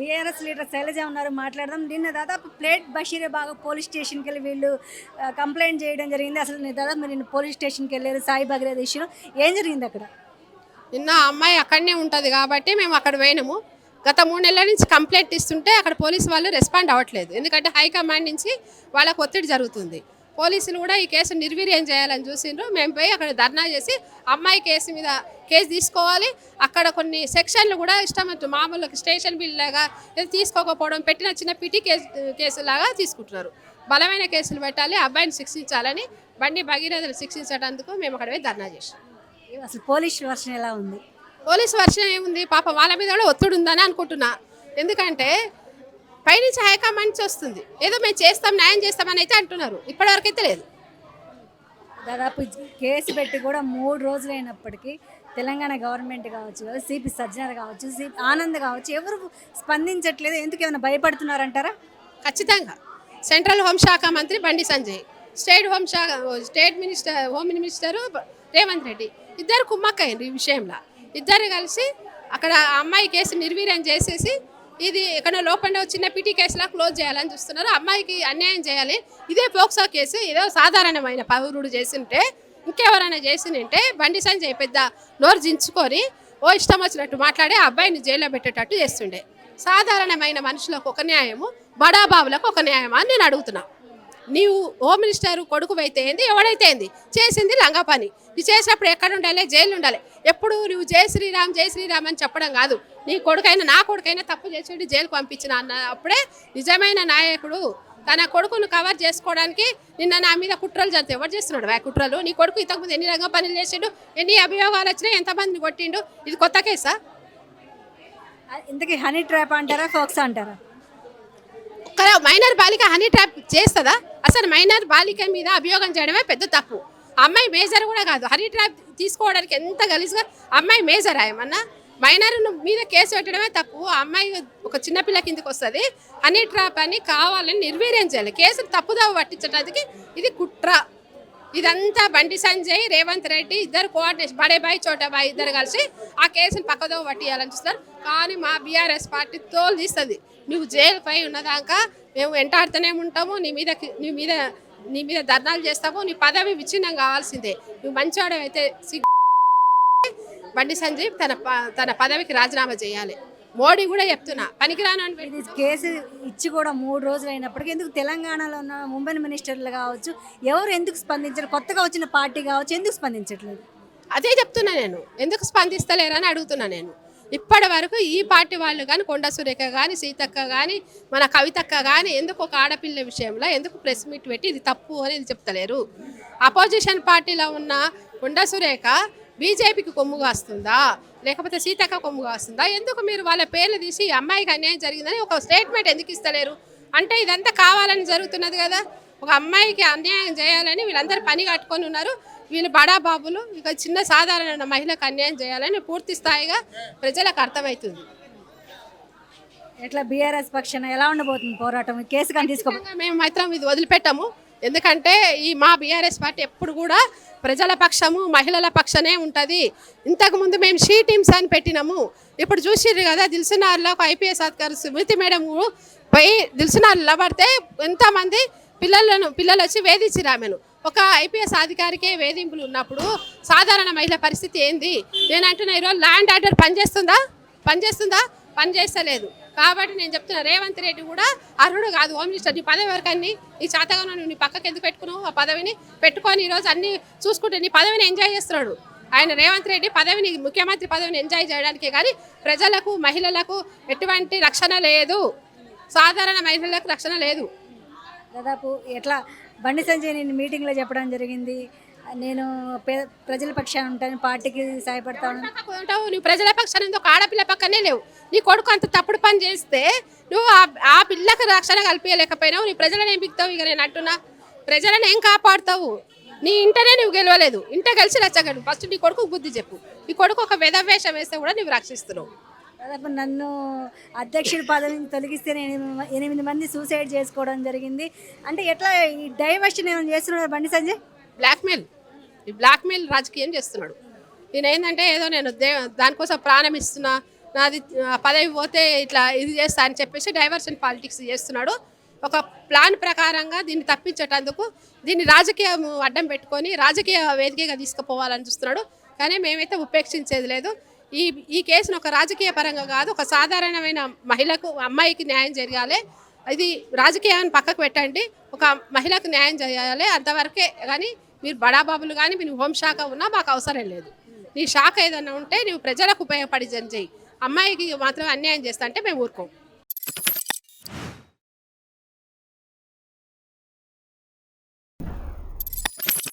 BRS leader Shailaja ఉన్నారు, మాట్లాడదాం. నిన్న దాదాపు ప్లేట్ బషీరాబాగ్ పోలీస్ స్టేషన్కి వెళ్ళి వీళ్ళు కంప్లైంట్ చేయడం జరిగింది. అసలు దాదాపు నిన్న పోలీస్ స్టేషన్కి వెళ్ళారు సాయి భగీరథ ఇష్యూలో. ఏం జరిగింది అక్కడ? నిన్న అమ్మాయి అక్కడనే ఉంటుంది కాబట్టి మేము అక్కడ పోయినాము. గత 3 నెలల నుంచి కంప్లైంట్ ఇస్తుంటే అక్కడ పోలీసు వాళ్ళు రెస్పాండ్ అవ్వట్లేదు. ఎందుకంటే హైకమాండ్ నుంచి వాళ్ళకు ఒత్తిడి జరుగుతుంది. పోలీసులు కూడా ఈ కేసు నిర్వీర్యం చేయాలని చూసిండ్రు. మేము పోయి అక్కడ ధర్నా చేసి అమ్మాయి కేసు తీసుకోవాలి, అక్కడ కొన్ని సెక్షన్లు కూడా ఇష్టమట్టు మామూలుగా స్టేషన్ బిల్ లాగా తీసుకోకపోవడం, పెట్టిన చిన్న పిటి కేసులాగా తీసుకుంటున్నారు. బలమైన కేసులు పెట్టాలి, అబ్బాయిని శిక్షించాలని బండి భగీరథను శిక్షించడానికి మేము అక్కడ పోయి ధర్నా చేసాం. అసలు పోలీస్ వర్షన్ ఎలా ఉంది? పోలీసు వర్షం ఏముంది, పాప వాళ్ళ మీద కూడా ఒత్తిడి ఉందని అనుకుంటున్నా. ఎందుకంటే పైనుంచి హైకమాండ్ వస్తుంది, ఏదో మేము చేస్తాం న్యాయం చేస్తామని అయితే అంటున్నారు. ఇప్పటివరకు అయితే లేదు. దాదాపు కేసు పెట్టి కూడా 3 రోజులు అయినప్పటికీ తెలంగాణ గవర్నమెంట్ కావచ్చు, సిపి సజ్జనర్ కావచ్చు, సిపి ఆనంద్ కావచ్చు, ఎవరు స్పందించట్లేదు. ఎందుకు ఏమైనా భయపడుతున్నారంటారా? ఖచ్చితంగా సెంట్రల్ హోంశాఖ మంత్రి Bandi Sanjay, state home minister Revanth Reddy ఇద్దరు కుమ్మక్కయ్యారు ఈ విషయంలో. ఇద్దరు కలిసి అక్కడ అమ్మాయి కేసు నిర్వీర్యం చేసేసి ఇది ఎక్కడ లోపల చిన్న పిటి కేసులా క్లోజ్ చేయాలని చూస్తున్నారు. అమ్మాయికి అన్యాయం చేయాలి. ఇదే పోక్సో కేసు ఏదో సాధారణమైన పౌరుడు చేసింటే, ఇంకెవరైనా చేసిందంటే బండి సంజయ్ పెద్ద నోరు జించుకొని ఓ ఇష్టం వచ్చినట్టు మాట్లాడి అబ్బాయిని జైల్లో పెట్టేటట్టు చేస్తుండే. సాధారణమైన మనుషులకు ఒక న్యాయము, బడాబాబులకు ఒక న్యాయమా అని నేను అడుగుతున్నా. నీవు హోమ్ మినిస్టర్ కొడుకు అయితే ఏంది, ఎవడైతే ఏంది, చేసింది లంగా పని. ఇది చేసినప్పుడు ఎక్కడ ఉండాలి? జైలు ఉండాలి. ఎప్పుడు నువ్వు జై శ్రీరామ్ అని చెప్పడం కాదు. నీ కొడుకైనా నా కొడుకైనా తప్పు చేసి జైలుకు పంపించిన అప్పుడే నిజమైన నాయకుడు. తన కొడుకును కవర్ చేసుకోవడానికి నిన్న నా మీద కుట్రలు జరిగితే ఎవరు చేస్తున్నాడు కుట్రలు? నీ కొడుకు ఇంతకుముందు ఎన్ని రంగ పనులు చేసిండు, ఎన్ని అభియోగాలు వచ్చినాయి, ఎంతమందిని కొట్టిండు? ఇది కొత్త కేసా? ఇంతకీ హనీ ట్రాప్ అంటారా, ఫోక్స్ అంటారా? మైనర్ బాలిక హనీ ట్రాప్ చేస్తుందా? అసలు మైనర్ బాలిక మీద అభియోగం చేయడమే పెద్ద తప్పు. అమ్మాయి మేజర్ కూడా కాదు. హనీ ట్రాప్ తీసుకోవడానికి ఎంత గలీజ్గా, అమ్మాయి మేజర్ ఏమన్నా? మైనర్ మీద కేసు పెట్టడమే తప్పు. అమ్మాయి ఒక చిన్నపిల్ల కిందకి వస్తుంది. హనీ ట్రాప్ అని కావాలని నిర్వీర్యం చేయాలి. కేసును తప్పుదావ పట్టించడానికి ఇది కుట్ర. ఇదంతా బండి సంజయ్, రేవంత్ రెడ్డి ఇద్దరు కోఆర్డినేషన్, బడే బాయ్ చోటా బాయ్ ఇద్దరు కలిసి ఆ కేసును పక్కదోవ పట్టియాలని చూస్తారు. కానీ మా బీఆర్ఎస్ పార్టీ తోలు తీస్తుంది. నువ్వు జైలుపై ఉన్నదాకా మేము వెంటాడుతూనే ఉంటాము. నీ మీద ధర్నాలు చేస్తాము. నీ పదవి విచ్ఛిన్నం కావాల్సిందే. నువ్వు మంచివాడైతే బండి సంజయ్ తన పదవికి రాజీనామా చేయాలి. మోడీ కూడా చెప్తున్నా పనికిరాను అని. కేసు ఇచ్చి కూడా 3 రోజులు అయినప్పటికీ ఎందుకు తెలంగాణలో ఉన్న ముంబై మినిస్టర్లు కావచ్చు, ఎవరు ఎందుకు స్పందించారు? కొత్తగా వచ్చిన పార్టీ కావచ్చు, ఎందుకు స్పందించట్లేదు? అదే చెప్తున్నా నేను. ఎందుకు స్పందిస్తలేరని అడుగుతున్నా నేను. ఇప్పటి వరకు ఈ పార్టీ వాళ్ళు కానీ, కొండ సురేఖ కానీ, సీతక్క కానీ, మన కవితక్క కానీ ఎందుకు ఒక ఆడపిల్ల విషయంలో ఎందుకు ప్రెస్ మీట్ పెట్టి ఇది తప్పు అనేది చెప్తలేరు? అపోజిషన్ పార్టీలో ఉన్న కొండ సురేఖ బీజేపీకి కొమ్ముగా వస్తుందా, లేకపోతే సీతక్క కొమ్ముగా వస్తుందా? ఎందుకు మీరు వాళ్ళ పేర్లు తీసి అమ్మాయికి అన్యాయం జరిగిందని ఒక స్టేట్మెంట్ ఎందుకు ఇస్తలేరు? అంటే ఇదంతా కావాలని జరుగుతున్నది కదా. ఒక అమ్మాయికి అన్యాయం చేయాలని వీళ్ళందరూ పని కట్టుకొని ఉన్నారు. వీళ్ళు బడాబాబులు ఇక చిన్న సాధారణ మహిళకు అన్యాయం చేయాలని పూర్తి స్థాయిగా ప్రజలకు అర్థమవుతుంది. ఎట్లా బీఆర్ఎస్ పక్షాన ఎలా ఉండబోతుంది పోరాటం? కేసు కానీ తీసుకో, మేము మాత్రం ఇది వదిలిపెట్టాము. ఎందుకంటే మా బీఆర్ఎస్ పార్టీ ఎప్పుడు కూడా ప్రజల పక్షము, మహిళల పక్షనే ఉంటుంది. ఇంతకుముందు మేము షీ టీమ్స్ అని పెట్టినాము. ఇప్పుడు చూసిర్రు కదా, దిల్సునార్లో ఒక ఐపీఎస్ అధికారి స్మృతి మేడం పోయి దిల్సునార్ నిలబడితే ఎంతమంది పిల్లలు వచ్చి వేధించిరు ఆమెను. ఒక ఐపీఎస్ అధికారికే వేధింపులు ఉన్నప్పుడు సాధారణ మహిళ పరిస్థితి ఏంది? నేను అంటున్నా, ఈరోజు ల్యాండ్ ఆర్డర్ పనిచేస్తుందా? పనిచేస్తలేదు. కాబట్టి నేను చెప్తున్నా, రేవంత్ రెడ్డి కూడా అర్హుడు కాదు హోమ్ మినిస్టర్. నీ పదవి ఎవరికన్నీ నీ చేతగా నీ పక్కకి ఎందుకు పెట్టుకున్నావు? ఆ పదవిని పెట్టుకొని ఈరోజు అన్ని చూసుకుంటే నీ పదవిని ఎంజాయ్ చేస్తున్నాడు ఆయన. రేవంత్ రెడ్డి పదవిని, ముఖ్యమంత్రి పదవిని ఎంజాయ్ చేయడానికే కానీ ప్రజలకు, మహిళలకు ఎటువంటి రక్షణ లేదు. సాధారణ మహిళలకు రక్షణ లేదు. దాదాపు ఎట్లా బండి సంజయ్ నేను మీటింగ్లో చెప్పడం జరిగింది, నేను ప్రజల పక్షాన ఉంటాను, పార్టీకి సహాయపడతాను. నువ్వు ప్రజల పక్షాన ఒక ఆడపిల్ల పక్కనే లేవు. నీ కొడుకు అంత తప్పుడు పని చేస్తే నువ్వు ఆ పిల్లకి రక్షణ కల్పించలేకపోయినావు. నీ ప్రజలను ఏం బిగుతావు? ఇక నేను అంటున్నా, ప్రజలను ఏం కాపాడుతావు? నీ ఇంటనే నువ్వు గెలవలేదు. ఇంట కలిసి రచ్చగడు. ఫస్ట్ నీ కొడుకు బుద్ధి చెప్పు. నీ కొడుకు ఒక వేషం వేస్తే కూడా నువ్వు రక్షిస్తున్నావు. దాదాపు నన్ను అధ్యక్షుడి పదవిని తొలగిస్తే 8 మంది సూసైడ్ చేసుకోవడం జరిగింది. అంటే ఎట్లా ఈ డైవర్షన్ ఏమైనా చేస్తున్నాడు బండి సంజయ్? బ్లాక్మెయిల్ రాజకీయం చేస్తున్నాడు. ఈయన ఏంటంటే ఏదో నేను దానికోసం ప్రాణం ఇస్తున్నా, నాది పదవి పోతే ఇట్లా ఇది చేస్తా అని చెప్పేసి డైవర్షన్ పాలిటిక్స్ చేస్తున్నాడు. ఒక ప్లాన్ ప్రకారంగా దీన్ని తప్పించేటందుకు దీన్ని రాజకీయం అడ్డం పెట్టుకొని రాజకీయ వేదికగా తీసుకుపోవాలని చూస్తున్నాడు. కానీ మేమైతే ఉపేక్షించేది లేదు. ఈ కేసును ఒక రాజకీయ పరంగా కాదు, ఒక సాధారణమైన మహిళకు అమ్మాయికి న్యాయం జరగాలి. ఇది రాజకీయాన్ని పక్కకు పెట్టండి, ఒక మహిళకు న్యాయం చేయాలి అంతవరకే. కానీ మీరు బడాబాబులు కానీ మీరు హోంశాఖ ఉన్నా మాకు అవసరం లేదు. నీ శాఖ ఏదైనా ఉంటే నువ్వు ప్రజలకు ఉపయోగపడి చేయి, అమ్మాయికి మాత్రం అన్యాయం చేస్తా అంటే మేము ఊరుకోం.